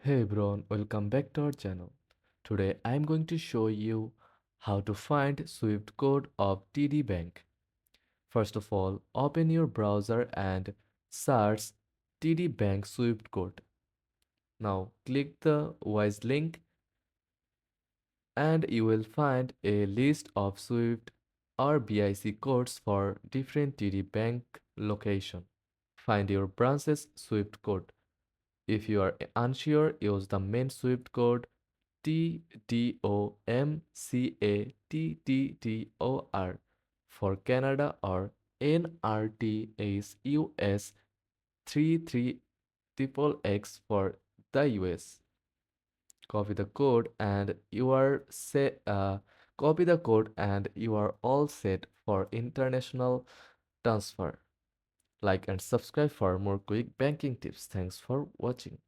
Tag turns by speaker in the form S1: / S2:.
S1: Hey everyone, welcome back to our channel. Today I am going to show you how to find Swift code of TD Bank. First of all, open your browser and search TD Bank Swift code. Now click the Wise link and you will find a list of Swift or BIC codes for different TD Bank location. Find your branch's Swift code. If you are unsure, use the main Swift code TDOMCATTTOR for Canada or NRTS US 33XXX for the US. Copy the code and you are set. Copy the code and you are all set for international transfer. Like and subscribe for more quick banking tips. Thanks for watching.